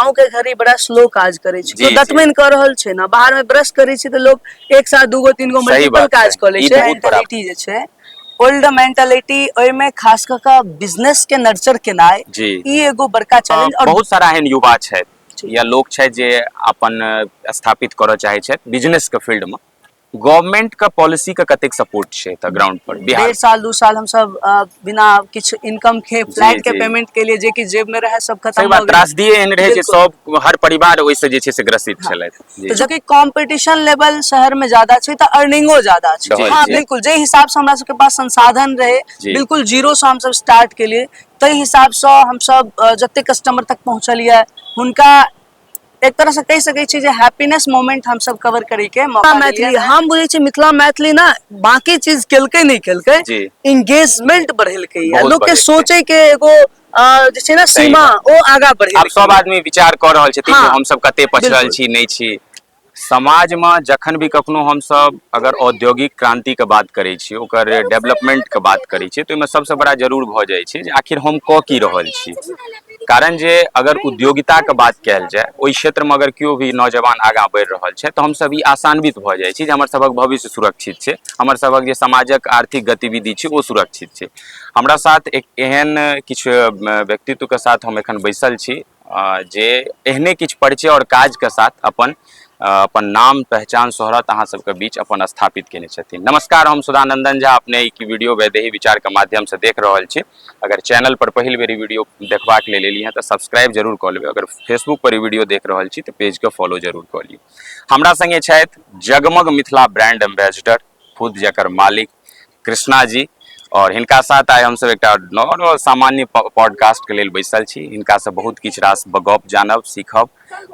गांव के घर ही बड़ा स्लो काज करे छी तो दतमन कर रहल छै ना बाहर में ब्रश करे छी तो लोग एक साथ दूगो तीन गो मल्टीपल काज कर ले छै। मेंटालिटी जे छै ओल्ड मेंटालिटी ओय में खास क के बिजनेस के नर्चर केनाय ई एगो बड़का चैलेंज। और बहुत सारा एहन युवा छै या लोग छै जे अपन स्थापित करऽ चाहे छै बिजनेस के फील्ड में, गवर्नमेंट का पॉलिसी का कतेक सपोर्ट छै त ग्राउंड पर बिहार? 1.5 साल 2 साल हम सब बिना किछ इनकम के फ्लैट के पेमेंट के लिए जे कि जेब में रहे सब खत्म हो गेल। त्रासदी एहन रहे जे सब हर परिवार ओइ से जे छै से ग्रसित छलै। तो जबकि कंपटीशन लेवल शहर में ज्यादा छै त अर्निंगो ज्यादा छै। हां बिल्कुल जे हिसाब से हमरा सब के पास संसाधन रहे बिल्कुल जीरो से हम सब स्टार्ट के लिए तई हिसाब से हम सब जते कस्टमर तक पहुंचलिए हुनका एक तरह से कह सकै छी जे हैप्पीनेस मोमेंट हम सब कवर करै के मौका मैथिली हम बुझै छी। मिथिला मैथिली ना बाकी चीज केलकै नहीं केलकै, एंगेजमेंट बढ़ेलकै या लोग के सोचे के एगो जे छै ना सीमा ओ आगा बढ़ेलकै। अब सब आदमी विचार कर रहल छथिन जे हम सब कते पछड़ल छी नहीं छी। समाज में जखन भी कखनो हम सब अगर औद्योगिक क्रांति के बात करै छी ओकर डेवलपमेंट के बात करै छी तो ओहिमे सबसे बड़ा जरूर भ जाय छै जे आखिर हम क की रहल छी। कारण जे अगर उद्योगिता के बात कयल जाय ओहि क्षेत्र में अगर केओ भी नौजवान आगाँ बढ़ि रहल छै तो हम सब ई आसान्वित भ जाइ छी जे हमर सबक भविष्य सुरक्षित छै, हमर सबक जे समाजक आर्थिक गतिविधि छै ओ सुरक्षित छै। हमरा साथ एक एहन किछु व्यक्तित्व के साथ हम एखन बैसल छी जे एहने किछु परिचय और काज के साथ अपन नाम पहचान शोहरत अहाँ सबके बीच अपन स्थापित केने छथिन। नमस्कार, हम सुधानंदन झा अपने ई वीडियो वैदेही विचार के माध्यम से देख रहल छी। अगर चैनल पर पहिल बेर ई वीडियो देखबाक लेल एलियै तऽ सब्सक्राइब जरूर कऽ लेबै। अगर फेसबुक पर ई वीडियो देख रहल छी तऽ पेज के फॉलो जरूर कऽ लियौ। हमरा संगे छथि जगमग मिथिला ब्रांड एम्बेसडर खुद जकर मालिक कृष्णा जी, और हिनका साथ आइ हम सब एकटा नॉर्मल सामान्य पॉडकास्ट के लेल बैसल छी। हिनका से बहुत किछु रास गप जानब सीखब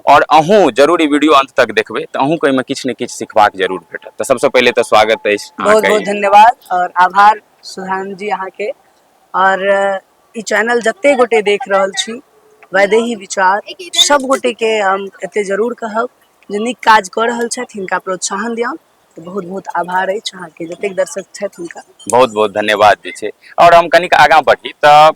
और अहूँ जरूर ई वीडियो अंत तक देखबै तऽ अहूँ के एहिमे किछु ने किछु सिखबाक जरूर भेटत। तऽ सबसे पहले तऽ स्वागत अछि, बहुत बहुत धन्यवाद और आभार सुधान जी अहाँ के। और ई चैनल जते गोटे देख रहल छी वैदेही विचार सब गोटे के हम एते जरूर कहब जे नीक काज कऽ रहल छथि हिनका प्रोत्साहन दियौन। तो बहुत बहुत आभार अछि अहाँ के जतेक दर्शक छथि हुनका बहुत बहुत धन्यवाद जे छै। और हम कनिक आगाँ बढ़ी तऽ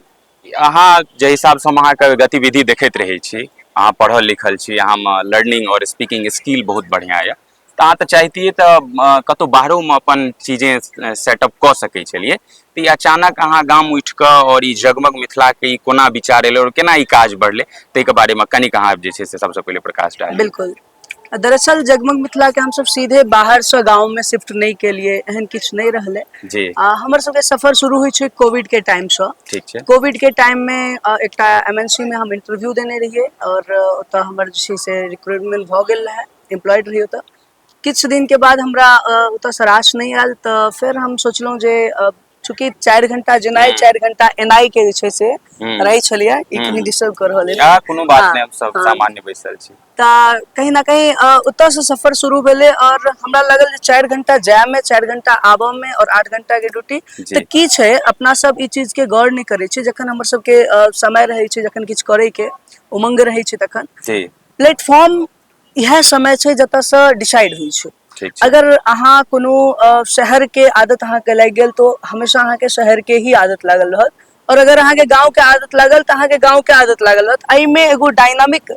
अहाँ जे हिसाब से हम अहाँके गतिविधि देखैत रहै छी, अहाँ पढ़ल लिखल छी, अहाँ लर्निंग और स्पीकिंग स्किल बहुत बढ़िया यऽ तऽ अहाँ तऽ चाहतियै तऽ कतौ बाहरो में अपन चीजें सेटअप कऽ सकै छलियै। तऽ ई अचानक अहाँ गाम उठि कऽ और ई जगमग मिथिला के ई कोना विचार एलै और केना ई काज बढ़लै ताहि के बारे में कनिक अहाँ जे छै से सबसे पहले प्रकाश डालिए। बिल्कुल, दरअसल जगमग मिथिला के हम सब सीधे बाहर से गाँव में शिफ्ट नहीं केलिए, एहन किछु नहीं रहलै जी। हमर सबके सफर शुरू होइ छै कोविड के टाइम से। ठीक छै। कोविड के टाइम में एकटा MNC में हम इंटरव्यू देने रहिए और ओतऽ हमर जे छै से रिक्रूटमेंट भऽ गेल रहै, एम्प्लॉयड रहिए ओतऽ। किछु दिन के बाद हमरा ओतऽ सँ राश नहीं आयल तऽ फेर हम सोचलहुँ जे चूँकि 4 घंटा जेनाइ 4 घंटा एनाइ के जे छै से रहै छलियै। ई कनी डिस्टर्ब कर रहल अछि। कोनो बात नहीं, हम सब सामान्य बैसल छी। तऽ कहीं ना कहीं ओतऽ से सफर शुरू भेलै और हमरा लागल जे 4 घंटा जाय में 4 घंटा आबऽ में और 8 घंटा के ड्यूटी तऽ की छै अपना सब ई चीज के गौर नहीं करै छी। जखन हमर सबके समय रहै छै, जखन किछु करे के उमंग रहै छै तखन प्लेटफॉर्म इएह समय छै जतऽ से डिसाइड होइ छै। अगर अहाँ कोनो शहर के आदत अहाँ के लागि गेल तो हमेशा अहाँ के शहर के ही आदत लागल रहत और अगर अहाँ के गाँव के आदत लागल तऽ अहाँ के गाँव के आदत लागल रहत। एहि में एगो डायनामिक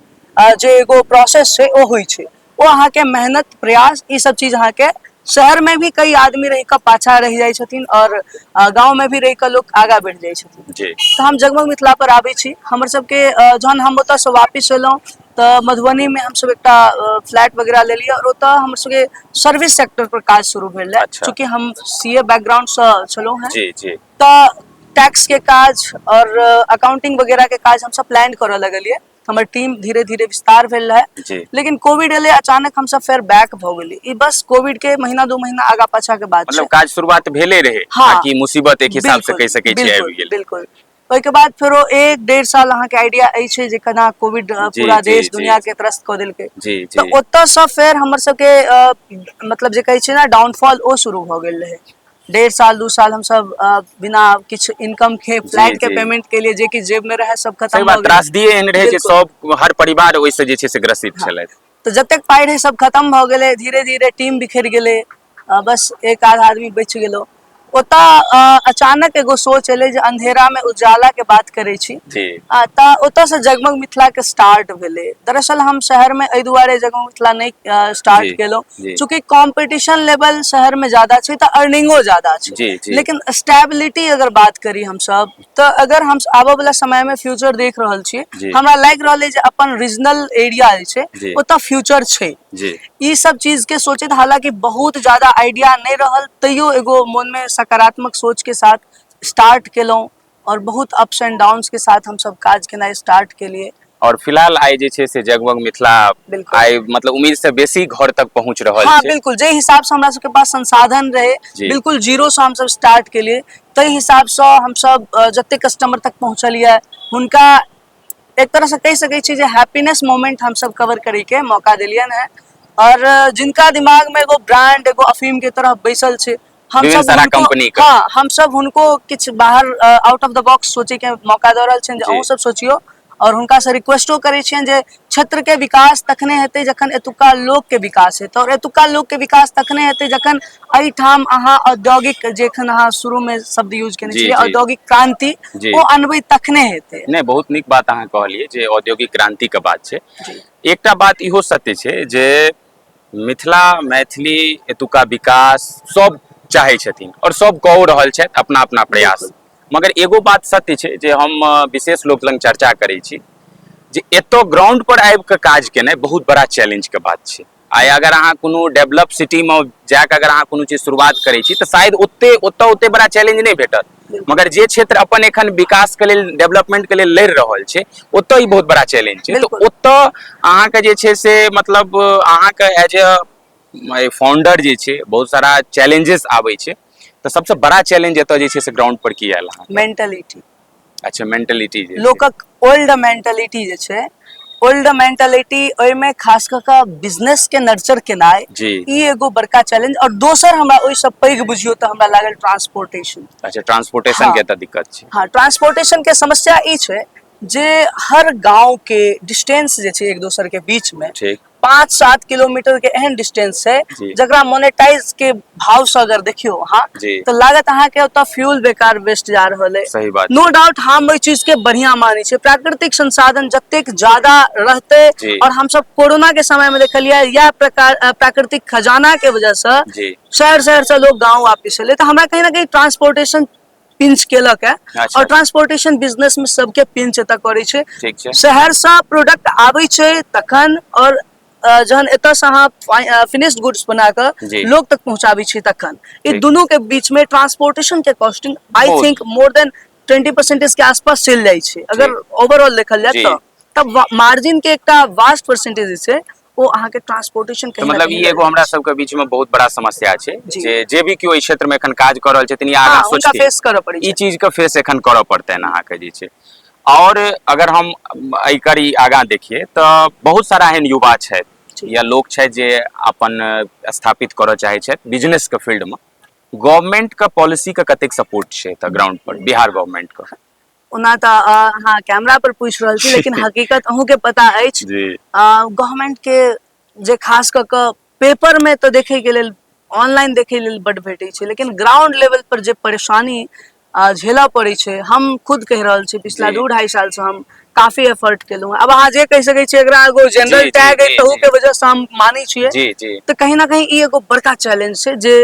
जे एगो प्रोसेस छै ओ होइ छै, ओ अहाँ के मेहनत प्रयास ई सब चीज अहाँ के शहर में भी कई आदमी रहि कऽ पाछा रहि जाइ छथिन और गाँव में भी रहि कऽ लोक आगाँ बढ़ि जाइ छथिन। तऽ हम जगमग मिथिला पर आबै छी। हमर सबके जहन हम ओतऽ से वापिस एलहुँ तऽ मधुबनी में हम सब एकटा फ्लैट वगैरह लेलियै और ओतऽ हमर सबके सर्विस सेक्टर पर काज शुरू भेल रहै। चूँकि हम CA बैकग्राउंड से छलहुँ हैं तऽ टैक्स के काज और अकाउंटिंग वगैरह के काज हम सब प्लान करऽ लगलियै। हमर टीम धीरे धीरे विस्तार भेल रहै, लेकिन कोविड एलै अचानक हम सब फेर बैक भऽ गेली। ई बस कोविड के महीना 2 महीना आगा पाछा के बात छै। मतलब काज शुरुआत भेले रहे ताकि मुसीबत एक हिसाब से कह सकै छी आबि गेल। बिल्कुल। ओहिके बाद फेरो 1-1.5 साल अहाँ के आइडिया अछि जे केना कोविड पूरा देश दुनिया के त्रस्त कऽ देलकै। तऽ ओतऽ से फेर हमर सबके मतलब जे कहै छै ना डाउनफॉल ओ शुरू भऽ गेल रहै। 1.5 साल 2 साल हम सब बिना किछु इनकम के फ्लैट के पेमेंट के लिए जे कि जेब में रहे सब खत्म भऽ गेल। त्रासदी एहन रहै जे सब हर परिवार ओहि से जे छै से ग्रसित छलथि। तऽ जतेक पाइ रहै सब खत्म भऽ गेलै, धीरे धीरे टीम बिखरि गेलै, बस एक आध आदमी बचि गेलौ। ओता अचानक एगो सोच एले जे अंधेरा में उजाला के बात करे छी जी ता ओता से जगमग मिथिला के स्टार्ट भेले। दरअसल हम शहर में एहि दुआरे जगमग मिथिला नहीं स्टार्ट जी केलो जी चूंकि कंपटीशन लेवल शहर में ज्यादा छै त अर्निंगो ज्यादा छै। जी जी लेकिन स्टेबिलिटी अगर बात करी हम सब तो अगर हम आबे वाला समय में फ्यूचर देख रहल छी, जी हमरा लाग रहल है जे अपन रीजनल एरिया जे छै जी ओता फ्यूचर छै। जी ई सब चीज के सोचैत हालांकि बहुत ज्यादा आइडिया नहीं रहल तैयो एगो मन में सकारात्मक सोच के साथ स्टार्ट केलौं और बहुत अप्स एंड डाउन्स के साथ हम सब काज केनाइ स्टार्ट केलिए। और फिलहाल आइ जे छै से जगमग मिथिला बिल्कुल। आइ मतलब उम्मीद से बेसी घर तक पहुंच रहल हाँ छै। बिल्कुल, जे हिसाब से हमरा सबके पास संसाधन रहे जी बिल्कुल जीरो से हम सब स्टार्ट केलिए ताहि हिसाब से हम सब जते कस्टमर तक पहुंचलिए हुनका एक तरह से कह सकै छी जे हैप्पीनेस मोमेंट हम सब कवर करे के मौका दिलियन है। और जिनका दिमाग में एगो ब्रांड एगो अफीम के तरह बैसल छै हम विभिन्न सब सारा हुनको कंपनी का हाँ हम सब हुनको किछ बाहर आउट ऑफ द बॉक्स सोचे के मौका दे रहल छन जे जी अहूँ सब सोचियो और हुनका से रिक्वेस्टो करे छियन जे क्षेत्र के विकास तखने हेतै जखन एतुका लोक के विकास हेतै और एतुका लोक के विकास तखने हेतै जखन एहिठाम अहाँ औद्योगिक जेखन अहाँ शुरू में शब्द यूज केने जी छलियै जी औद्योगिक क्रांति जी ओ अनबै तखने हेतै। नहीं बहुत नीक बात अहाँ कहलिए जे औद्योगिक क्रांति के बात छै। जी एकटा बात इहो सत्य छै जे मिथिला मैथिली एतुका विकास सब चाहै छथिन और सब कऽ रहल छथि अपना अपना प्रयास। बिल्कुल मगर एगो बात सत्य छै जे हम विशेष लोक लग चर्चा करै छी जे एतौ ग्राउंड पर आबि कऽ काज केनाइ बहुत बड़ा चैलेंज के बात छै। आइ अगर अहाँ कोनो डेवलप सिटी में जाके अगर अहाँ कोनो चीज शुरुआत करै छी तऽ शायद ओते बड़ा चैलेंज नहीं भेटत। बिल्कुल मगर जे क्षेत्र अपन एखन विकास के लेल डेवलपमेंट के लेल लड़ि रहल छै ओतऽ ई बहुत बड़ा चैलेंज छै। बिल्कुल तऽ ओतऽ अहाँके जे छै से मतलब अहाँके एज ए फाउंडर जे छै बहुत सारा चैलेंजेस आबै छै। तऽ सबसे बड़ा चैलेंज एतऽ जे छै से ग्राउंड पर की आयल अहाँके? मेंटलिटी अच्छा मेंटलिटी जे छै लोकक ओल्ड मेंटलिटी जे छै ओल्ड मेंटलिटी ओहिमे खास कऽ कऽ बिजनेस के नर्चर केनाइ जी ई एगो बड़का चैलेंज और दोसर हमरा ओहिसँ पैघ बुझियौ तऽ हमरा लागल ट्रांसपोर्टेशन। अच्छा ट्रांसपोर्टेशन हाँ के एतऽ दिक्कत छै। हाँ ट्रांसपोर्टेशन के समस्या ई छै जे हर गांव के डिस्टेंस जे छै एक दोसर के बीच में ठीक 5-7 किलोमीटर के एहन डिस्टेंस छै जी जकरा मोनेटाइज के भाव से अगर देखियो अहाँ जी तो लागत अहाँ के ओतऽ फ्यूल बेकार वेस्ट जा रहल है। सही बात नो छै। डाउट हम ओहि चीज के बढ़िया मानै छियै प्राकृतिक संसाधन जतेक ज्यादा रहतै जी और हम सब कोरोना के समय में देखलियै यह प्रकार प्राकृतिक खजाना के वजह से जी शहर से लोग गाँव वापिस एलै। तऽ हमरा कहीं ना कहीं ट्रांसपोर्टेशन पिंच केलक है अच्छा और ट्रांसपोर्टेशन बिजनेस में सबके पिंच एतऽ करै छै। ठीक छै शहर से प्रोडक्ट आबै छै तखन और जहन एतऽ से अहाँ फिनिश्ड गुड्स बना कऽ जी लोग तक पहुंचाबै छी तखन ई ठीक दुनू के बीच में ट्रांसपोर्टेशन के कॉस्टिंग आई बहुत थिंक मोर देन 20% के आसपास चलि जाइ छै अगर ठीक ओवरऑल देखल जाय जी तऽ तब मार्जिन के एकटा वास्ट परसेंटेज छै ओ अहाँके ट्रांसपोर्टेशन तऽ कहीं ना मतलब कहीं ई लग एगो जाइ हमरा छै। सबके बीच में बहुत बड़ा समस्या छै जी जे भी केओ एहि क्षेत्र में एखन काज कऽ रहल छथिन या हाँ आगाँ हुनका सोचथिन फेस करऽ पड़ै ई छै। चीज के फेस एखन करऽ पड़तनि अहाँके जे छै। और अगर हम एकर ई आगाँ देखिए तऽ बहुत सारा एहन युवा जी छथि या लोक छथि जे अपन स्थापित करऽ चाहै छथि बिजनेस के फील्ड में। गवर्नमेंट के पॉलिसी के कतेक सपोर्ट छै एतऽ ग्राउंड पर बिहार गवर्नमेंट के? ओना तऽ अहाँ कैमरा पर पूछि रहल छी लेकिन हकीकत अहूँ के पता अछि जी गवर्नमेंट के जे खास कऽ कऽ पेपर में तऽ देखे के लेल ऑनलाइन देखे लेल बड भेटै छै लेकिन ग्राउंड लेवल पर जे परेशानी झेलऽ पड़ै छै हम खुद कहि रहल छी पिछला जी 2-2.5 साल से हम काफी एफर्ट केलहुँ हैं। अब अहाँ जे कहि सकै छियै एकरा एगो जी जनरल जी टैग है जी तहू जी के वजह से हम मानै छियै जी जी तऽ कहीं ना कहीं ई एगो बड़का चैलेंज छै जे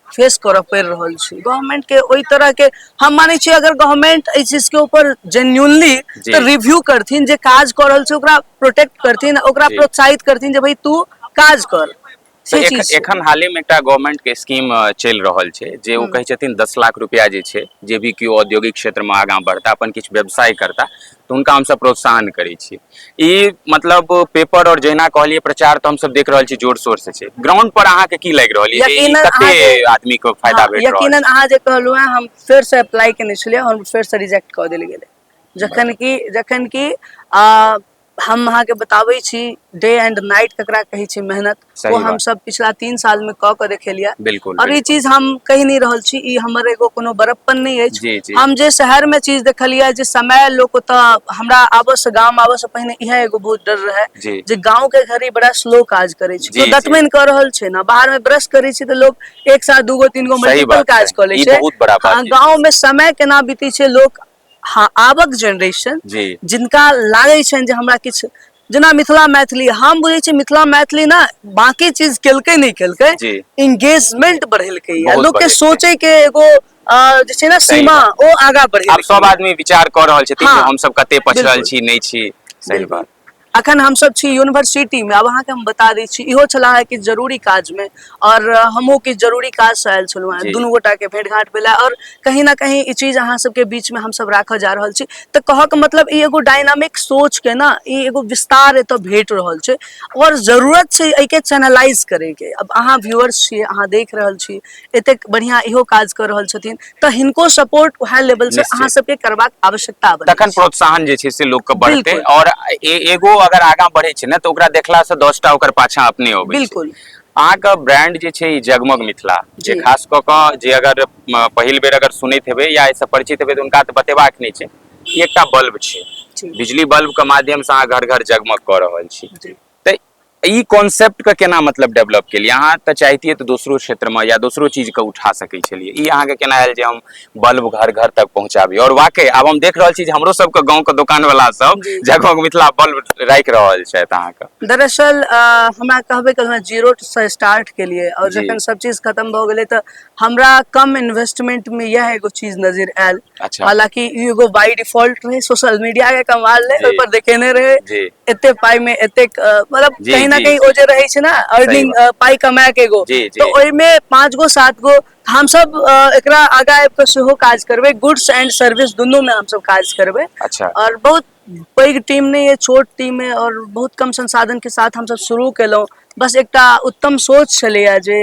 फेस करऽ पड़ि रहल छै गवर्नमेंट के। ओहि तरह के हम मानै छियै अगर गवर्नमेंट एहि चीज के ऊपर जेन्युइनली जी तऽ रिव्यू करथिन जे काज कऽ रहल छै ओकरा प्रोटेक्ट करथिन ओकरा जी प्रोत्साहित करथिन जे भाई तू काज कर तऽ से चीज छै। एखन हाले में एकटा गवर्नमेंट के स्कीम चलि रहल छै जे ओ कहै छथिन 10 लाख रुपया जे छै जे भी केओ औद्योगिक क्षेत्र में आगाँ बढ़ता अपन किछु व्यवसाय करता तऽ हुनका हमसब प्रोत्साहन करै छियै। ई मतलब पेपर और जहिना कहलियै प्रचार तऽ हमसब देख रहल छी जोर शोर से छै। ग्राउंड पर अहाँके की लागि रहल है जे ई यकीनन कते अहाँ जे आदमी के फायदा हाँ भेट रहल यकीनन छै? अहाँ जे कहलहुँ हैं हम फेर से अप्लाई केने छलियै और फेर से रिजेक्ट कऽ देल गेलै। जखन कि हम अहाँ के बताबै छी डे एंड नाइट ककरा कहै छै मेहनत, सही वो हम बात। सब पिछला 3 साल में क के देखेलिया। बिल्कुल और ये बिल्कुल। चीज हम कही नहीं रहल छी, ई हमर एगो कोनो बड़प्पन नहीं अछि। जी जी हम जे शहर में चीज देखलिया, जे समय लोग ओतऽ हमरा आबऽ से गाम आबऽ से पहिने इहे एगो बहुत डर रहे जी जे गांव के घड़ी बड़ा स्लो काज करे छै, जी तो जी दतमैन कर रहल छै ना, बाहर में ब्रश करे छै तो लोग एक साथ दूगो तीन गो सही मल्टीपल बात काज छै, क ले ई छै। बहुत बड़ा बात हाँ, छै। गांव में समय केना बीती छै लोग, हाँ आबक जनरेशन जी जिनका लागे छनि जे हमरा किछु, जेना मिथिला मैथिली हम बुझे छियै, मिथिला मैथिली ना बाकी चीज केलकै नहीं केलकै, जी इंगेजमेंट बढ़ेलकै या बहुत लोग के बढ़ेलकै। सोचे के एगो जे छै ना सही सीमा, बात। ओ आगा आब बढ़ेलकै सब या। आदमी विचार कऽ रहल छथिन जे हाँ हम सब कते पछड़ल बिल्कुल छी नहीं छी। सही बिल्कुल। बात। अखन हम सब छी यूनिवर्सिटी में, अब अहाँ के हम बता दै छी, इहो छला है कि जरूरी काज में, और हमहू किछु जरूरी काज से आयल छलहुँ हैं, जी दुनू गोटा के भेंट घाट भेला, और कहीं ना कहीं ई चीज अहाँ सबके बीच में हम सब राखऽ जा रहल छी। तऽ कहऽ के मतलब ई एगो डायनामिक सोच के ना, ई एगो विस्तार एतऽ भेट रहल छै, और जरूरत छै एहि के चैनलाइज करे के। अब अहाँ व्यूअर्स छियै, अहाँ देख रहल छी, एतेक बढ़िया इहो काज कर रहल छथिन, तऽ हिनको सपोर्ट उएह लेवल से अहाँ निश्चित। सबके करबाक आवश्यकता बनै तखन छै। प्रोत्साहन जे छै से लोक के बढ़तै, बिल्कुल और एगो अगर आगां बढ़े छै ने, तऽ ओकरा देखला से 10टा ओकर पाछा अपने अबै छै। बिल्कुल अहाँके ब्रांड जे छै ई जगमग मिथिला, जे जी खास कऽ कऽ जे अगर पहिल बेर अगर सुनैत हेबै या एहिसँ परिचित हेबै, तऽ हुनका तऽ बतेबाक नहि छै, ई एकटा बल्ब छै, जी बिजली बल्ब के माध्यम से अहाँ घर घर जगमग कऽ रहल छी। जी तऽ ई कॉन्सेप्ट के केना मतलब डेवलप केलियै अहाँ? तऽ चाहतियै तऽ दोसरो क्षेत्र में या दोसरो चीज के उठा सकै छलियै, ई अहाँके केना आयल जे हम बल्ब घर घर तक पहुंचाबी? और वाकई आब हम देख रहल छी जे हमरो सबके गांव के दुकान वाला सब जी जगमग मिथिला बल्ब राखि रहल छथि अहाँके। दरअसल हमरा कहबे केलहुँ जीरो से स्टार्ट केलिए, और जी जखन सब चीज खत्म भऽ गेलै तऽ हमरा कम इन्वेस्टमेंट में यह एगो चीज नजर आयल। अच्छा हालांकि ई एगो बाय डिफॉल्ट रहे, सोशल मीडिया के कमाल रहे, जी ओहि पर देखेने रहे जी एते पाई में एतेक मतलब जी कहीं ना जी कहीं ओ जी जे रहे छै ना सही अर्निंग, बात। पाई कमा के एगो, जी तो जी ओहिमे 5 गो 7 गो हम सब एकरा आगा आबि कऽ सेहो काज करबै, गुड्स एंड सर्विस दुनू में हम सब काज करबै। अच्छा और बहुत पैघ टीम नहीं है, छोट टीम है, और बहुत कम संसाधन के साथ हम सब शुरू केलहुँ। बस एकटा उत्तम सोच छलैया जे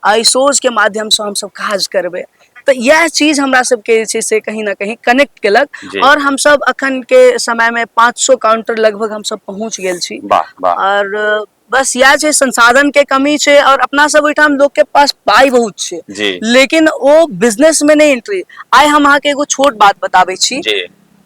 एहि सोच के माध्यम से हम सब काज करबै। तऽ यह चीज हमरा सबके जे छै से कहीं ना कहीं कनेक्ट केलक, जी और हम सब अखन के समय में 500 काउंटर लगभग हम सब पहुंच गेल छी। वाह वाह। और बस इएह छै, संसाधन के कमी छै, और अपना सब ओहिठाम लोग के पास पाई बहुत छै, जी लेकिन ओ बिजनेस में नहीं एंट्री। आइ हम अहाँके एगो छोट बात बताबै छी। जी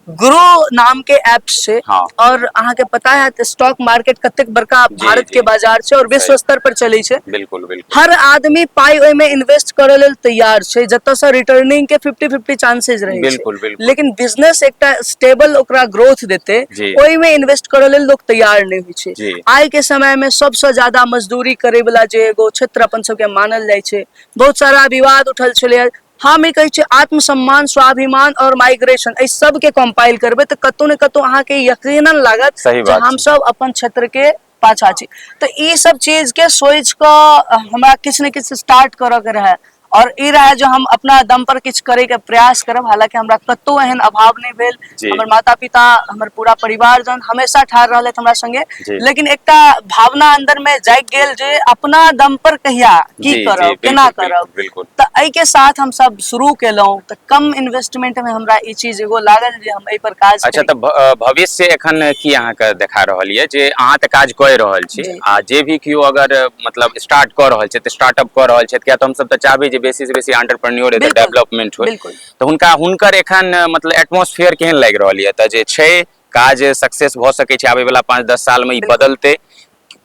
ग्रो नाम के एप्स छै, हाँ और अहाँके पता है स्टॉक मार्केट कतेक बड़का जी भारत के जी बाजार छै, और सही विश्व स्तर पर चलै छै। बिल्कुल बिल्कुल हर आदमी पाई ओहि में इन्वेस्ट करऽ लेल तैयार छै, जतऽ से रिटर्निंग के 50-50 चांसेस रहे छै, बिल्कुल बिल्कुल लेकिन बिजनेस एकटा स्टेबल ओकरा ग्रोथ देते, जी ओहि में इन्वेस्ट करऽ लेल लोग तैयार नहीं होइ छै। जी आइ के समय में सबसे ज्यादा मजदूरी करे वाला जे एगो क्षेत्र अपन सबके मानल जाइ छै, बहुत सारा विवाद उठल छलै। हम ई कहै छियै आत्मसम्मान, स्वाभिमान और माइग्रेशन, एहि सबके कंपाइल करबै तऽ कतौ ने कतौ अहाँके यकीनन लागत सही जे बात हम छै। सब अपन क्षेत्र के पाछा छी। तऽ ई सब चीज के सोचि कऽ हमरा किछु ने किछु स्टार्ट करऽ के रहै, और ई रहे जो हम अपना दम पर किछु करे के प्रयास करब। हालांकि हमरा कतौ एहन अभाव नहीं भेल, जी हमर माता पिता, हमर पूरा परिवार जन हमेशा ठाढ़ रहलथि हमरा संगे, जी लेकिन एकटा भावना अंदर में जागि गेल जे अपना दम पर कहिया की जी जी करब, केना बिल्कुल करब। बिल्कुल बिल्कुल। तऽ एहि के साथ हम सब शुरू केलहुँ, तऽ कम इन्वेस्टमेंट में हमरा ई चीज एगो लागल जे हम एहि पर काज अच्छा, करी। तऽ भविष्य एखन की अहाँके देखा रहल यऽ? जे अहाँ तऽ काज कऽ रहल छी, जी आ जे भी केओ अगर मतलब स्टार्ट कऽ रहल छथि, स्टार्टअप कऽ रहल छथि, किया तऽ हमसब तऽ चाहबै जे बेसी से बेसी एंटरप्रेन्योर एतऽ बिल्कुल डेवलपमेंट होय, बिल्कुल तऽ हुनकर एखन मतलब एटमॉस्फेयर केहन लागि रहल यऽ? तऽ जे छै काज सक्सेस भऽ सकै छै आबै वाला 5-10 साल में, ई बिल्कुल बदलतै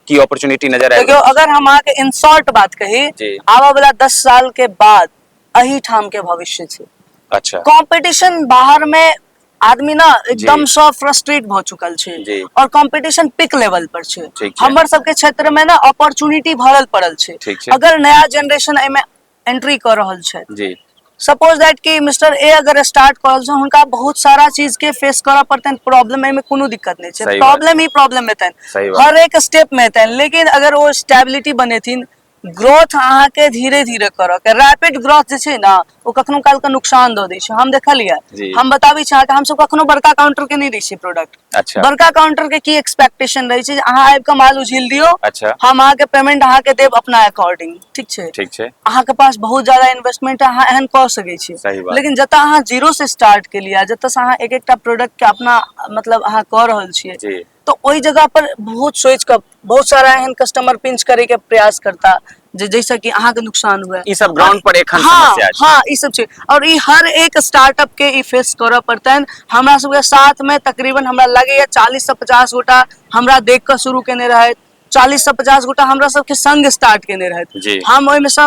की अपॉर्चुनिटी नजर आबि देखियौ, रहल छै? अगर हम अहाँके इन शॉर्ट बात कही, जी आबऽ वाला 10 साल के बाद एही ठाम के भविष्य छै। अच्छा कंपटीशन बाहर में आदमी ना जी एकदम सँ फ्रस्ट्रेट भऽ चुकल छै, जी और कंपटीशन पीक लेवल पर छै। ठीक छै हमर सबके क्षेत्र में ना अपॉर्चुनिटी भरल पड़ल छै। ठीक छै अगर नया जेनरेशन एहिमे एंट्री कऽ रहल छै, जी सपोज दैट कि मिस्टर ए अगर स्टार्ट कऽ रहल छै, हुनका बहुत सारा चीज के फेस करऽ पड़तनि, प्रॉब्लम, एहिमे कोनो दिक्कत नहीं छै, सही बात प्रॉब्लम ही प्रॉब्लम एतनि, सही बात हर एक स्टेप में एतनि, लेकिन अगर वो स्टेबिलिटी बनेथिन, ग्रोथ अहाँके धीरे धीरे करऽ के, रैपिड ग्रोथ जे छै ना, वो कखनो काल के नुकसान दऽ दै छै। हम देखलियै, जी हम बताबै छी अहाँके, हम सब कखनो बड़का काउंटर के नहीं दै छियै प्रोडक्ट। अच्छा बड़का काउंटर के की एक्सपेक्टेशन रहै छै जे अहाँ आबि कऽ माल उझिल दियौ, अच्छा हम अहाँके पेमेंट अहाँके देब अपना अकॉर्डिंग, ठीक छै। ठीक छै अहाँके पास बहुत ज्यादा इन्वेस्टमेंट है, अहाँ एहन कऽ सकै छी, सही बात लेकिन जतऽ अहाँ जीरो से स्टार्ट केलियै, जतऽ से अहाँ एक एकटा प्रोडक्ट के अपना मतलब अहाँ कऽ रहल छियै, जी तो ओई जगह पर बहुत सोच कर बहुत सारा एहन कस्टमर पिंच करे के प्रयास करता जैसा कि अहाँ के नुकसान हुआ ई सब ग्राउंड पर एखन हाँ समस्या छै। हाँ ई सब छै और ई हर एक स्टार्टअप के ई फेस करऽ पड़तन। हमरा सबके साथ में तकरीबन हमरा लगैया 40 से 50 गोटा हमरा देख कऽ शुरू केने रहे, 40 से 50 गोटा हमरा सबके संग स्टार्ट केने रहे। जी। हम ओहिमे से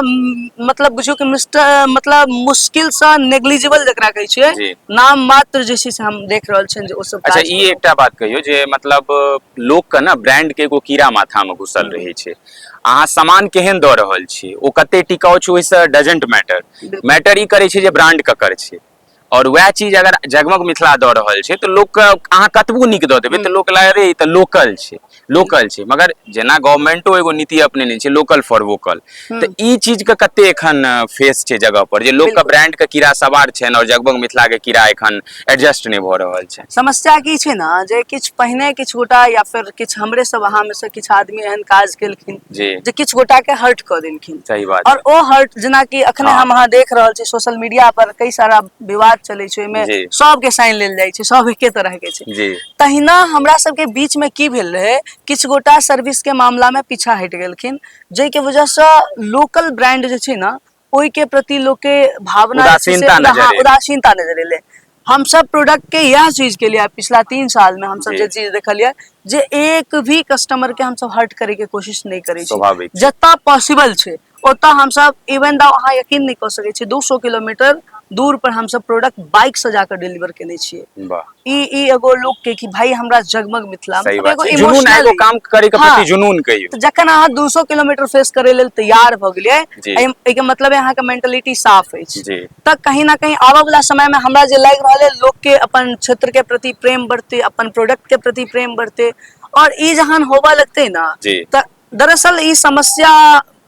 मतलब बुझियो कि मतलब मुश्किल से नेग्लिजिबल जकरा कहै छियै जी। नाम मात्र जे छै से हम देख रहल छियनि जे ओ सब अच्छा काज ई एकटा बात कहियो जे मतलब लोक के ना ब्रांड के एगो कीड़ा माथा में घुसल रहे छै। अहाँ सामान केहन दऽ रहल छी, ओ कते टिकाऊ छै ओहिसँ डजेंट मैटर। बिल्कुल। मैटर ई करे छै जे ब्रांड ककर छै। और वह चीज अगर जगमग मिथिला दऽ रहल छै तो लोक के अहाँ कतबो नीक दऽ देबै तऽ लोक लागे रे ई तऽ लोकल छै, लोकल छै। मगर जेना गवर्नमेंटो एगो नीति अपनेने छै लोकल फॉर वोकल, तऽ ई चीज के कते एखन फेस छै जगह पर जे लोक के ब्रांड के कीड़ा सवार छनि और जगमग मिथिला के कीड़ा एखन एडजस्ट नहीं भऽ रहल छै। समस्या की छै ना जे किछ पहिने किछ गोटा या फिर किछ हमरे सब अहाँ में से किछ आदमी एहन काज केलखिन जी। जे किछ गोटा के हर्ट कऽ देलखिन। सही बात और ओ हर्ट जेना कि अखने हाँ। हम अहाँ देख रहल छी सोशल मीडिया पर कई सारा विवाद चलै छै, ओहिमे जी। सबके साइन लेल जाइ छै, सब एके तरह के छै। जी। तहिना हमरा सबके बीच में की भेल रहे, किछ गोटा सर्विस के मामला में पीछा हटि गेलखिन, जै के वजह से लोकल ब्रांड जे छै ना ओहि के प्रति लोग के भावना उदासीनता नजर एलै। उदासीनता नजर एलै। हम सब प्रोडक्ट के यह चीज के लिए पिछला 3 साल में हम सब जी। जे चीज देखलिए जे एक भी कस्टमर के हम सब हर्ट करे के कोशिश नहीं करे छी। स्वाभाविक छै। जत्ता पॉसिबल छै ओतऽ हम सब इवन द अहाँ यकीन नहीं कर सकै छी 200 किलोमीटर दूर पर हम सब प्रोडक्ट बाइक से जाकर डिलीवर केने छियै। वाह। ई एगो लोग के कि भाई हमरा जगमग मिथिला सही मतलब बात एगो छै, जुनून एगो काम करे के प्रति जुनून कहियो। तो जखन अहाँ 200 किलोमीटर फेस करे लेल तैयार भ गेलियै, जी। एहि के मतलब है अहाँ के मेंटलिटी साफ अछि। जी। त कहीं ना कहीं आबऽ वाला समय में हमरा जे लागि रहल है लोग के अपन क्षेत्र के प्रति प्रेम बढ़ते, अपन प्रोडक्ट के प्रति प्रेम बढ़ते और ई जहन होबऽ लगते ना जी। त दरअसल ई समस्या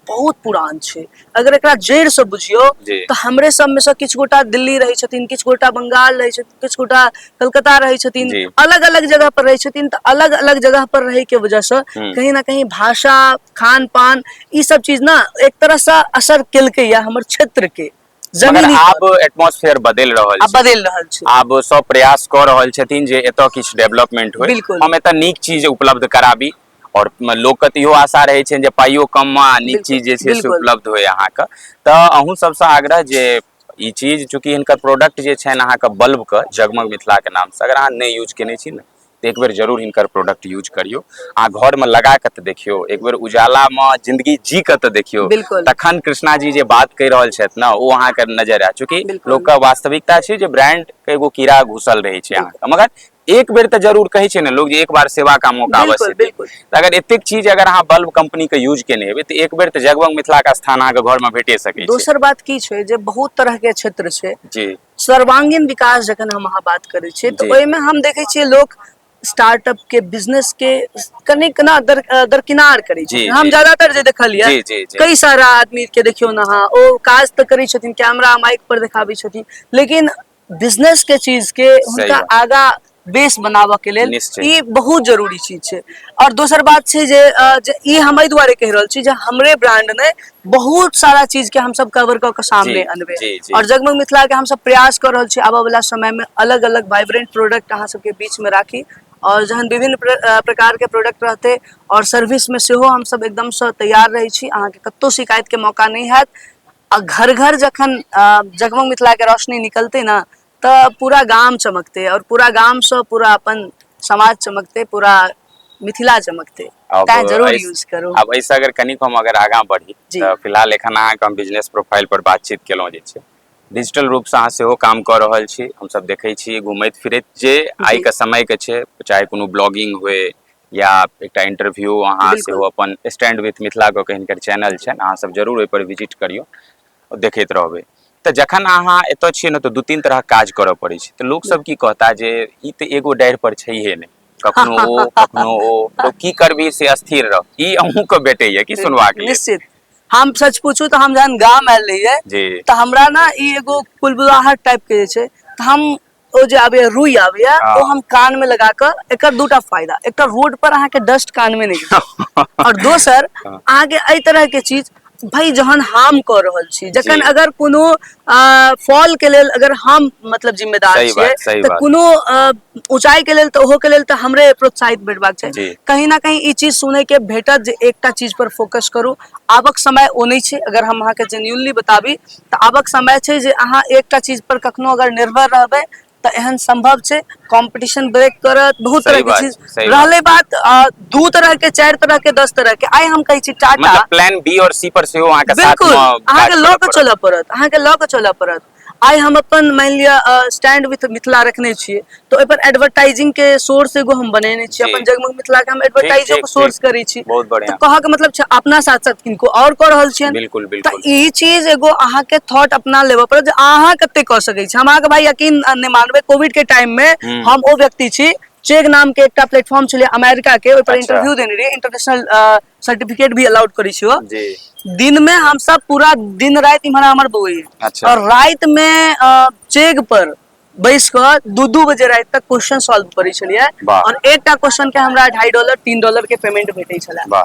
बहुत पुरान छै। अगर एकरा जड़ से बुझियो जी। तो हमरे सब में से किछ गोटा दिल्ली रहे छथिन, किछ गोटा बंगाल रहे छथिन, किछ गोटा कलकत्ता रहे छथिन, जी। अलग अलग जगह पर रहे छथिन। तो अलग अलग जगह पर रहे के वजह से कहीं ना कहीं भाषा, खान पान ई सब चीज ना एक तरह से असर केलकै या हमर क्षेत्र के मगर जमीनी आब एटमॉस्फेयर बदल रहल छै। बदल रहल छै। आब सब प्रयास कऽ रहल छथिन जे एतऽ किछु डेवलपमेंट होय, बिल्कुल। हम एतऽ नीक चीज उपलब्ध कराबी और लोक के इहो आशा रहै छै जे पाइयो कम में नीक चीज जे छै से बिल्कुल। उपलब्ध होय अहाँके। तऽ अहूँ सबसँ आग्रह जे ई चीज चूंकि हिनकर प्रोडक्ट जे छनि अहाँके बल्ब के जगमग मिथिला के नाम से, अगर अहाँ नहीं यूज केने छी ने तो एक बेर जरूर हिनकर प्रोडक्ट यूज करियो। अहाँ घर में लगा के तो देखियो, एक बेर उजाला में जिंदगी जी के तो देखियो, बिल्कुल। तखन कृष्णा जी जे बात कहि रहल छथि ना ओ अहाँके नजर आयत। चूंकि बिल्कुल। लोक के वास्तविकता छै जे ब्रांड के एगो कीड़ा घुसल रहे छै अहाँके। मगर एक बेर तो जरूर कहै छै ने लोग जे एक बार सेवा का मौका अवश्य दी। बिल्कुल। अगर एतेक चीज अगर अहाँ बल्ब कंपनी के यूज केने हेबै तो एक बेर तो जगमग मिथिला का स्थान अहाँके घर में भेटे सकै छै। दोसर बात की छै जे बहुत तरह के क्षेत्र छै, जी। सर्वांगीण विकास जखन हम अहाँ बात करै छियै जी। तो ओहिमे हम देखै छियै लोग स्टार्टअप के बिजनेस के कनिक ना दरकिनार करै जी। छै। हम जी। ज्यादातर जे देखलियै जी। जी। जी। कई सारा आदमी के देखियौ ना अहाँ ओ काज तो करै छथिन, कैमरा माइक पर देखाबै छथिन, लेकिन बिजनेस के चीज के सही हुनका बात। आगा बेस बनाबऽ के लेल निश्चय। ई बहुत जरूरी चीज छै। और दोसर बात छै जे ई हम एहि दुआरे कहि रहल छी जे हमरे ब्रांड ने बहुत सारा चीज के हम सब कवर कऽ के सामने जी। अनबै। जी। जी। और जगमग मिथिला के हम सब प्रयास कर रहल छी आबऽ वाला समय में अलग अलग वाइब्रेंट प्रोडक्ट अहाँ सबके बीच में राखी और जहन विभिन्न प्रकार के प्रोडक्ट रहते और सर्विस में सेहो हम सब एकदम से तैयार रहे छी। अहाँ के कत्तो शिकायत के मौका नहीं हैत। आ घर घर जखन जगमग मिथिला के रोशनी निकलते ना तऽ पूरा गाम चमकते और पूरा गाम से पूरा अपन समाज चमकते, पूरा मिथिला चमकते। तैं जरूर यूज करू। अब ऐसे अगर कनिक हम अगर आगाँ बढ़ी तो फिलहाल एखन अहाँके हम बिजनेस प्रोफाइल पर बातचीत केलहुँ जे छै डिजिटल रूप से अहाँ सेहो काम कऽ रहल छी, हम सब देखै छी घुमैत फिरैत जे आइ के समय के छै, चाहे कोनो ब्लॉगिंग हुए या एकटा इंटरव्यू अहाँ सेहो अपन स्टैंड विथ मिथिला कऽ के हिनकर चैनल छनि, अहाँ सब जरूर ओहि पर विजिट करियौ, देखैत रहबै। तऽ जखन अहाँ एतऽ छियै ने तऽ 2-3 तरह काज करऽ पड़ै छै। तऽ लोक सब की कहता जे ई तऽ एगो डारि पर छैहे नहि, कखनो ओ कखनो ओ, तो की करबी से अस्थिर रह, ई अहूँ के भेटैया कि सुनबाक लेल? निश्चित। हम सच पूछू तो हम जहन गाम आयल रहियै जी। तो हमरा ना ई एगो बुलबुलाहट टाइप के जे छै तऽ हम ओ जे आबैया रुई आबैया ओ हम कान में लगा कऽ, एकर दूटा फायदा, एकटा रोड पर अहाँ के डस्ट कान में नहीं और दोसर अहाँ के एहि तरह के चीज भाई जहन हम कर रहल छी, जखन जी। अगर कोनो फॉल के लेल अगर हम मतलब जिम्मेदार सही छियै, बात, सही तऽ बात। कोनो ऊंचाई के लेल तऽ ओहो के लेल तऽ हमरे प्रोत्साहित भेटबाक छै। जी। कहीं ना कहीं ई चीज सुनै के भेटत जे एकटा चीज पर फोकस करू। आबक समय ओ नहि छै, अगर हम अहाँके जेन्युइनली बताबी तऽ आबक समय छै जे अहाँ एकटा चीज पर कखनो अगर निर्भर रहबै तऽ एहन संभव छै कंपटीशन ब्रेक करत, बहुत तरह सही के बात चीज छै, सही बात। रहले बात 2 तरह के 4 तरह के 10 तरह के। आइ हम कहै छी टाटा, मतलब प्लान बी और सी पर सेहो अहाँके साथ बिल्कुल में अहाँके काज लऽ करऽ के पड़त। चलऽ पड़त, अहाँके लऽ के चलऽ पड़त। आइ हम अपन मानि लिअ स्टैंड विथ मिथिला रखने छियै, तो ओहि पर एडवर्टाइजिंग के सोर्स एगो हम बनेने छियै, जी। अपन जगमग मिथिला के हम ठीक एडवर्टाइजो ठीक के ठीक, सोर्स करै छी। बहुत तऽ बढ़िया। कहऽ के मतलब छै अपना साथ साथ किनको और कऽ रहल छियनि। बिल्कुल तऽ बिल्कुल। ई चीज एगो अहाँके थॉट अपना लेबऽ पड़त जे अहाँ कते कऽ सकै छी। हम अहाँके भाई यकीन नहि मानबै, कोविड के टाइम में हम्म। हम ओ व्यक्ति छी, चेग नाम के एकटा प्लेटफॉर्म छलै अमेरिका के, ओहि पर अच्छा। इंटरव्यू देने रहियै, इंटरनेशनल सर्टिफिकेट भी अलाउड करै छै ओ। जी। दिन में हम सब पूरा दिन राति इम्हर आम्हर बौआइए, अच्छा। और राति में चेग पर बैस कऽ 2-2 बजे राति तक क्वेश्चन सॉल्व करै छलियै। वाह। और एकटा क्वेश्चन के हमरा $2.5 $3 के पेमेंट भेटै छलै। वाह।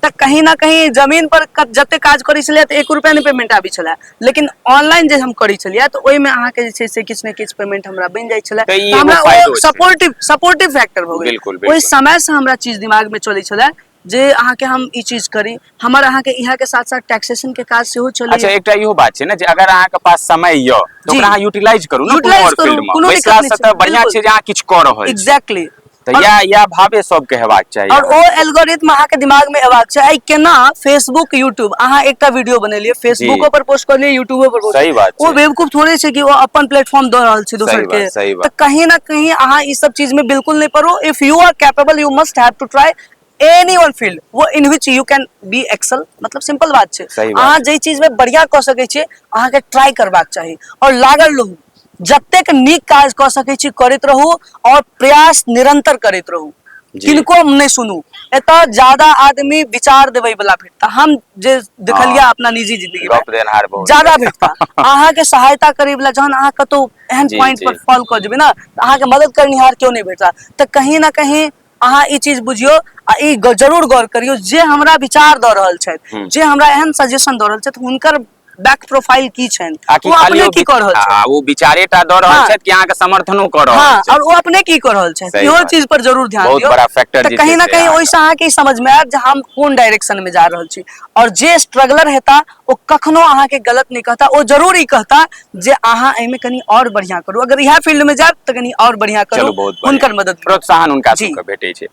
तऽ कहीं ना कहीं जमीन पर जते काज करै छलियै तऽ 1 रुपया नहि पेमेंट आबै छलै, लेकिन ऑनलाइन जे हम करै छलियै तऽ ओहिमे अहाँके जे छै से किछु ने किछु पेमेंट हमरा बनि जाइ छलै। तऽ ई तऽ एगो हमरा फायदो ओ छै। सपोर्टिव फैक्टर भऽ गेल। बिल्कुल ओहि बिल्कुल। समय से हमरा चीज दिमाग में चलै छलै जे अहाँके हम ई चीज करी। हमर अहाँके इहा के साथ साथ टैक्सेशन के काज सेहो अच्छा, चलैया। एकटा इहो बात छै ने जे अगर अहाँके पास समय यऽ तऽ जी, ओकरा अहाँ यूटिलाइज करू ने कोनो यूटिलाइज और करू, फील्ड में, कोनो दिक्कत नहीं बैसलासँ छै, तऽ बढ़ियां बिल्कुल छै जे अहाँ किछु कऽ रहल छी। एग्जैक्टली। तऽ और इएह भावे सबके हेबाक चाही और ओ अहाँके। एल्गोरिथम अहाँके दिमाग में एबाक छै। आइ केना फेसबुक, यूट्यूब, अहाँ एकटा वीडियो बनेलियै, जी। फेसबुको पर पोस्ट करलियै, यूट्यूबो पर पोस्ट सही बात करलियै, ओ छै। बेवकूफ थोड़े छै कि ओ अपन प्लेटफॉर्म दऽ रहल छै दोसर सही के। बात, सही तऽ बात। कहीं ना कहीं अहाँ ई सब चीज में बिल्कुल नहीं पड़ो। If you are capable you must have to try any one field वो in which you can be excel. मतलब सिंपल बात छै, सही अहाँ बात। जे चीज में बढ़िया कऽ सकै छियै अहाँके ट्राई करबाक चाही और लागल रहू। जतेक नीक काज कऽ सकै छी करैत रहू और प्रयास निरंतर करैत रहू। जी। किनको नहीं सुनू। एतऽ ज्यादा आदमी विचार देबै वाला भेटता, हम जे देखलियै हाँ, अपना निजी जिंदगी में गप देनहार बहुत ज्यादा भेटता। छै। अहाँके सहायता करै वाला जहन अहाँ कतौ एहन जी पॉइंट जी। पर फॉल कऽ जेबै ना, तऽ अहाँके मदद करनिहार केओ नहीं भेटता। तऽ कहीं ना कहीं अहाँ ई चीज बुझियौ आ ई जरूर गौर करियौ जे हमरा विचार दऽ रहल छथि, हम्म। जे हमरा एहन सजेशन दऽ रहल छथि, हुनकर बैक प्रोफाइल की छनि, आकि ओ खाली अपने की कऽ रहल छथि। ओ विचारेटा दऽ रहल हाँ छथि कि अहाँके समर्थनो कऽ रहल हाँ, और छथि। वो अपने की कऽ रहल छथि, सही इहो बात। चीज पर जरूर ध्यान बहुत दियौ। बड़ा फैक्टर तऽ जे छै कहीं ना से कहीं अहाँके। ओहिसँ अहाँके ई समझ में आयत जे हम कोन डायरेक्शन में जा रहल छी। और जे स्ट्रगलर हेता ओ कखनो अहाँके गलत नहीं कहता, ओ जरूर ई कहता जे अहाँ एहिमे कनी और बढ़िया करू। अगर इएह फील्ड में जायब तऽ कनी और बढ़िया करू, चलू बहुत बढ़िया, हुनकर मदद लिअ। प्रोत्साहन हुनका जी सबके भेटै छै।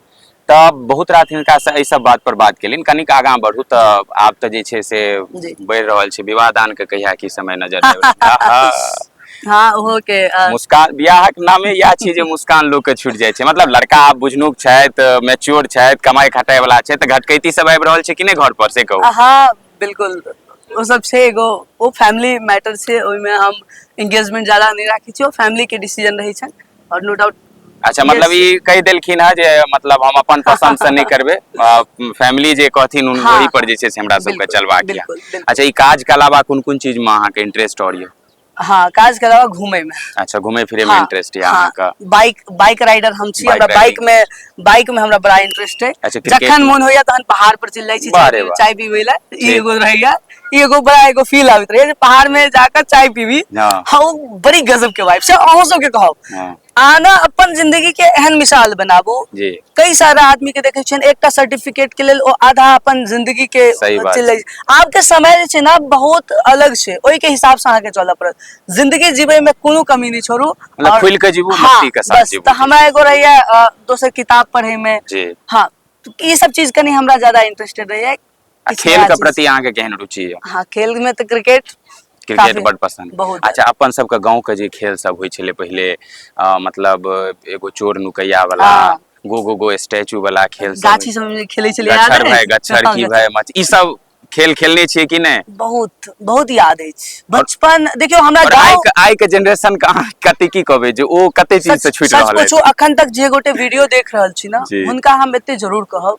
तऽ बहुत रात हिनका से एहि सब बात पर बात केलिन, कनिक आगाँ बढ़ू तऽ आब तऽ जे छै से जी बढ़ि रहल छै, विवाह दान के कहिया की समय नजर आबि रहल। आहा। हाँ ओहो के मुस्कान, बियाहक नामे इएह छियै जे मुस्कान लोक के छुटि जाइ छै। मतलब लड़का आब बुझनुक छथि, मैच्योर छथि, कमाई खटाई वाला छथि, तऽ घटकैती सब आबि रहल छै कि नहि घर पर से कहू। हाँ बिल्कुल, ओ सब छै एगो, ओ फैमिली मैटर छै, ओहिमे हम एंगेजमेंट ज्यादा नहीं राखै छी, ओ फैमिली के डिसीजन रहै छनि। और नो डाउट अच्छा, मतलब यस। ई कहि देलखिन हँ जे मतलब हम अपन पसन्द से नहीं करबै, फैमिली जे कहथिन वही हाँ पर जे छै से हमरा सबके बिल्कुल चलबाक यऽ। बिल्कुल अच्छा, बिल्कुल। ई काज के अलावा कोन कोन चीज में अहाँके इंटरेस्ट और यऽ। हाँ, काज के अलावा घूमै में। अच्छा, घूमे फिरे में हाँ इंटरेस्ट यऽ हाँ, अहाँके। बाइक राइडर हम छी, हमरा बाइक राइडिंग। बाइक में हमरा बड़ा इंटरेस्ट है। अच्छा, क्रिकेट जखन में। मोन होइया तहन पहाड़ पर चलि जाइ छी वाह रे वाह। चाय पीबै ला, ई ठीक। एगो रहैया। ई एगो बड़ा एगो फील आबैत रहैया जे पहाड़ में जाकर चाय पीबी। हाँ हाँ, ओ बड़ी गजब के वाइब छै। अहूँ सबके कहब हाँ। अहाँ ना अपन जिंदगी के एहन मिसाल बनाबू। जी। कई सारा आदमी के देखे छियनि एकटा सर्टिफिकेट के लेल ओ आधा अपन जिंदगी के सही बात चलि छै। आब के समय जे छै ना बहुत अलग छै, ओहि के हिसाब से अहाँके चलऽ पड़त। जिंदगी जीबै में कोनो कमी नहीं छोड़ू। मतलब और खुलि के जीबू, हाँ मस्ती के साथ बस, जीबू तऽ जी। हमरा एगो रहैया दोसर किताब पढ़े में। जी। हाँ, ई सब चीज कनी हमरा ज्यादा इंटरेस्टेड रहैया। आ किछु खेल नया के चीज, प्रति अहाँके केहन रुचि यऽ। हाँ खेल में तऽ क्रिकेट क्रिकेट काफी बड पसंद। बहुत अच्छा, ज्यादा। अपन सबके गाँव के जे खेल सब होइ छलै पहिले, मतलब एगो चोर नुकैया वाला, हाँ गो स्टैचू वाला खेल सब, गाछी सब में खेलै छलियै, याद गच्छर भाय अछि? गच्छर हाँ, की गच्छर। भाय मच, ई सब खेल खेलने छियै कि नहीं। बहुत बहुत याद अछि और बचपन। देखियौ हमरा और गाँव, आइ के जनरेशन के अहाँ कते की कहबै जे ओ कते चीज से छूटि सच रहल पूछू अछि। अखन तक जे गोटे वीडियो देख रहल छी ना, जी। हुनका हम एते जरूर कहब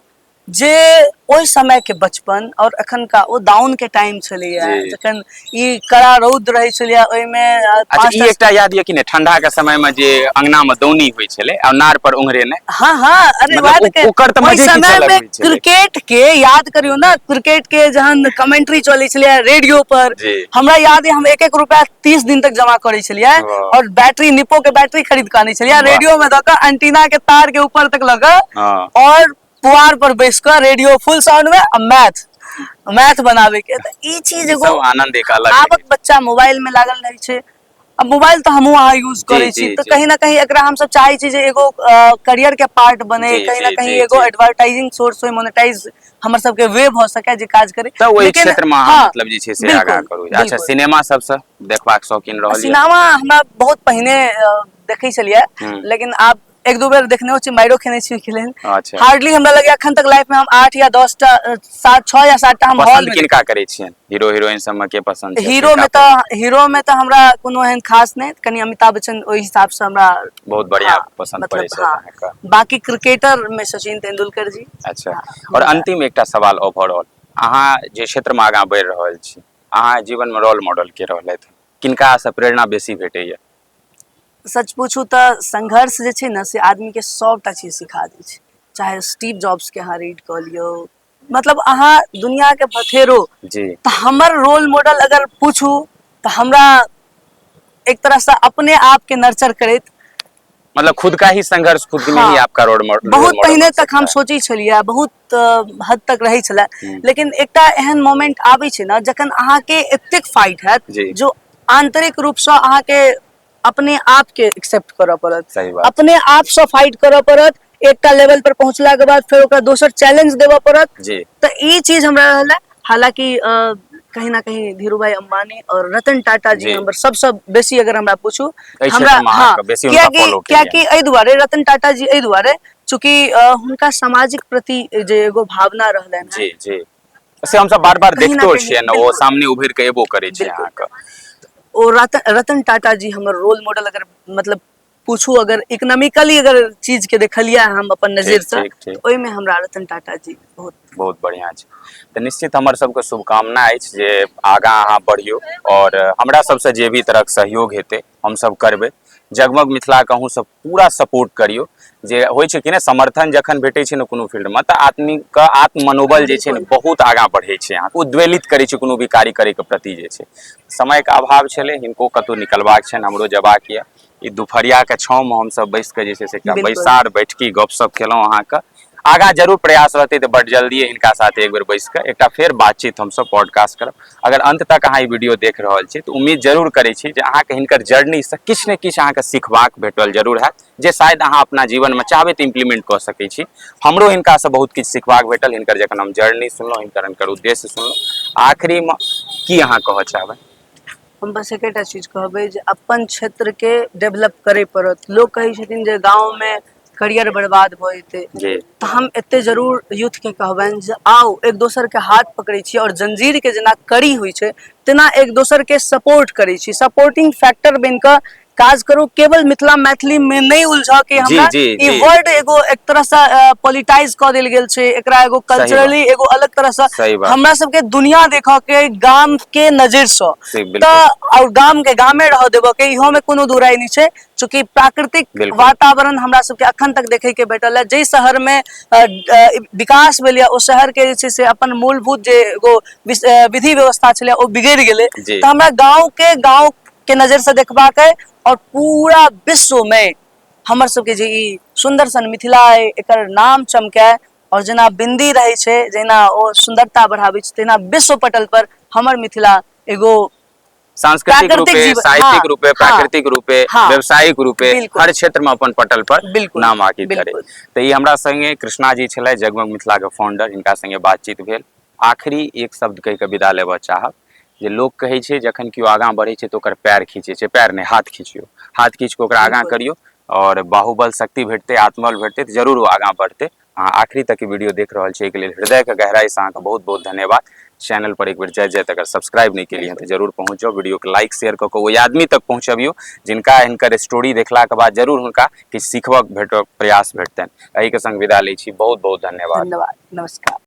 जे ओहि समय के बचपन और अखन का ओ दाउन के टाइम छलैया जी। जखन ई कड़ा रौद रहै छलैया ओहिमे अच्छा ई एकटा याद यऽ कि ने ठंडा के समय में जे अंगना में दौनी होइ छलै आ नार पर उंघरेने हाँ हाँ अरे मतलब बात के ओकर तऽ ओहि मजे किछु समय अलग में होइ छलै। क्रिकेट के याद करियो ना, क्रिकेट के जहन कमेंट्री चलै छलैया रेडियो पर, जी। हमरा याद है हम 1-1 रुपया 30 दिन तक जमा करै छलियै वाह। और बैटरी निपो के बैटरी खरीद के आनै छलियै, वाह। रेडियो में दऽ कऽ एंटीना के तार के ऊपर तक लगा हाँ। और पुआर पर बैस कऽ रेडियो फुल साउंड में आ मैथ बनावे के। त ई चीज ई एगो सब आनंद एक अलग आबक रहै। बच्चा मोबाइल में लागल रहै छै। अब मोबाइल तो हमहू अहाँ यूज जी करे छी, जी तो जी कहीं ना कहीं एकरा हम सब चाहे छी जे एगो करियर के पार्ट बने, जी कहीं ना जी कहीं जी एगो जी। एडवर्टाइजिंग सोर्स होय, मोनेटाइज हमर सबके वे भ सके जे काज करे। तऽ ओहि लेकिन क्षेत्र में अहाँ हाँ, मतलब जे छै से आगाँ बिल्कुल करू। अच्छा बिल्कुल सिनेमा सबसँ देखबाक शौकीन रहल यऽ? सिनेमा हमरा बहुत पहिने देखै छलियै, हम्म। लेकिन आब 1-2 बेर देखने छी, माइरो खेने छी ओहिके लेल। अच्छा हार्डली हमरा लगैया अखन तक लाइफ में हम 8 या 10 टा 6 या 7 टा हम हॉल पसंद में किनका करै छियनि? हीरो हीरोइन सबमे के पसंद छै? हीरो में तो हमरा कोनो एहन खास नहीं, कनी अमिताभ बच्चन ओहि हिसाब से हमरा बहुत बढ़िया हाँ पसंद पड़ै मतलब छथि हाँ। अहाँके। बाकी क्रिकेटर में सचिन तेंदुलकर जी। अच्छा हाँ, और हुनका अंतिम एकटा सवाल ओवरऑल, अहाँ जे क्षेत्र में आगाँ बढ़ि रहल छी, अहाँ जीवन में रोल मॉडल के रहलथि? किनका से प्रेरणा बेसी भेटैया? सच पूछू तो संघर्ष जे छै ने से आदमी के 100टा चीज सिखा दै छै। चाहे स्टीव जॉब्स के अहाँ रीड कऽ लियौ, मतलब अहाँ दुनिया के बथेरो। जी। तो हमर रोल मॉडल अगर पूछू तो हमरा एक तरह से अपने आप के नर्चर करैत, मतलब खुद का ही संघर्ष खुद में ही हाँ आपका रोल बहुत मॉडल पहिने बन तक सकता हम है। सोचै छलियै, बहुत हद तक रहै छलै, हम्म। लेकिन एकटा एहन मोमेंट आबै छै ने जखन अहाँके एतेक फाइट हैत जी। जो आंतरिक रूप से अहाँके अपने आप के एक्सेप्ट करऽ पड़त, सही बात छै। अपने आप से फाइट करऽ पड़त। एकटा लेवल पर पहुंचला के बाद फेर ओकरा दोसर चैलेंज देबऽ पड़त। जी। तो ई चीज हमरा रहल है। हालांकि कहीं ना कहीं धीरू भाई अंबानी और रतन टाटा जी जी हमर सबसे बेसी अगर हमरा पूछू एहि हमरा, क्षेत्र में हाँ अहाँके बेसी हुनका फॉलो कियाकि केलियनि। एहि दुआरे रतन टाटा जी एहि दुआरे चूंकि हुनका सामाजिक प्रति जे एगो भावना रहलनि है, जी जी से हम सब बार बार कहीं ना देखतो कहीं छियै ने, ओ बिल्कुल सामने उभरि के एबो करै छै बिल्कुल अहाँके। ओ रतन टाटा जी हमर रोल मॉडल अगर मतलब पूछू, अगर इकोनॉमिकली अगर चीज के देखलियै हम अपन नजर ठीक से, ठीक ठीक। तो ओहिमे हमरा रतन टाटा जी बहुत बहुत बढ़िया छै। तऽ निश्चित हमर सबके शुभकामना अछि जे आगाँ अहाँ बढ़ियौ, और हमरा सबसे जे भी तरहक सहयोग हेतै हम सब करबै। जगमग मिथिला के अहूँ सब पूरा सपोर्ट करियौ। जे होइ छै कि ने, समर्थन जखन भेटै छै ने कोनो फील्ड में, तऽ आदमी के आत्म मनोबल जे छै ने बिल्कुल बहुत आगाँ बढ़ै छै, अहाँके उद्वेलित करै छै कोनो भी कार्य करे के प्रति जे छै। समय के अभाव छलै, हिनको कतहु निकलबाक छनि, हमरो जेबाक यऽ। ई दुपहरिया के छाँव में हम सब बैस के जे छै से एकटा बिल्कुल बैसार बैठकी गपशप केलहुँ अहाँके। आगाँ जरूर प्रयास रहतै तऽ बड्ड जल्दिए हिनका साथे एक बेर बैस कऽ एकटा फेर बातचीत हमसब पॉडकास्ट करब। अगर अंत तक अहाँ ई वीडियो देख रहल छी तऽ उम्मीद जरूर करै छी जे अहाँके हिनकर जर्नी से किछु ने किछु अहाँके सिखबाक भेटल जरूर हैत, जे शायद अहाँ अपना जीवन में चाहबै तऽ इम्प्लीमेंट कऽ सकै छी। हमरो हिनका से बहुत किछु सिखबाक भेटल, हिनकर जखन हम जर्नी सुनलहुँ, हिनकर उद्देश्य सुनलहुँ। आखिरी में की अहाँ कहऽ चाहबै? हम बस एकेटा चीज कहबै जे अपन क्षेत्र के डेवलप करे पड़त। लोग कहै छथिन जे गाँव में करियर बर्बाद भऽ जेतै, जी तऽ हम एते जरूर यूथ के कहबनि जे आउ एक दोसर के हाथ पकड़ै छी, और जंजीर के जेना कड़ी होइ छै तेना एक दोसर के सपोर्ट करै छी, सपोर्टिंग फैक्टर बन कऽ काज करू। केवल मिथिला मैथिली में नहीं उलझ के जी हमरा जी ई जी वर्ड एगो एक तरह से पॉलिटाइज कऽ देल गेल छै, एकरा एगो सही बात, कल्चरली एगो अलग तरह से सही बात। हमरा सबके दुनिया देखऽ के गाम के नजर से, बिल्कुल तऽ और गाम के गामे रह देबऽ के, इहो में कोनो दू राय नहीं छै। चूंकि प्राकृतिक बिल्कुल वातावरण हमरा सबके अखन तक देखे के भेटल है। जै शहर में विकास भेल, ओ शहर के जे छै से अपन मूलभूत जे एगो विधि व्यवस्था छलै ओ बिगड़ि गेलै। जी तऽ हमरा गाँव के नजर से देखबाक है, और पूरा विश्व में हमर सबके जे ई सुन्दर सन मिथिला अइ एकर नाम चमकै। और जेना बिंदी रहै छै, जेना ओ सुन्दरता बढ़ाबै छै, तेना विश्व पटल पर हमर मिथिला एगो सांस्कृतिक प्राकृतिक रूपे, जीवन, हाँ साहित्यिक रूपे, हाँ प्राकृतिक रूपे, हाँ व्यावसायिक रूपे, बिल्कुल हर क्षेत्र में अपन पटल पर बिल्कुल नाम आंकित करे। बिल्कुल तऽ ई हमरा संगे कृष्णा जी छलै, जगमग मिथिला के फाउंडर, हिनका संगे बातचीत भेल। आखिरी एक शब्द कहि कऽ विदा लेबऽ चाहब जे लोक कहै छै जखन केओ आगाँ बढ़ै छै तऽ ओकर पैर खींचै छै, पैर नहि हाथ खींचियौ, हाथ खींच कऽ ओकरा आगाँ बिल्कुल करियौ, और बाहुबल शक्ति भेटतै, आत्मबल भेटतै तऽ जरूर ओ आगाँ बढ़तै। अहाँ आखिरी तक वीडियो देख रहल छी, एहिके लेल हृदय के गहराई से अहाँके बहुत बहुत धन्यवाद। चैनल पर एक बेर जय जय अगर सब्सक्राइब नहीं केलिए तो जरूर पहुँच जाओ, वीडियो के लाइक शेयर कऽ ओहि आदमी तक पहुँचबियौ जिनका हिनकर स्टोरी देखलाक बाद जरूर हुनका किछु सीखबक भेटक प्रयास भेटतनि। एहि के संग विदा लै छी, बहुत बहुत धन्यवाद। धन्यवाद, नमस्कार।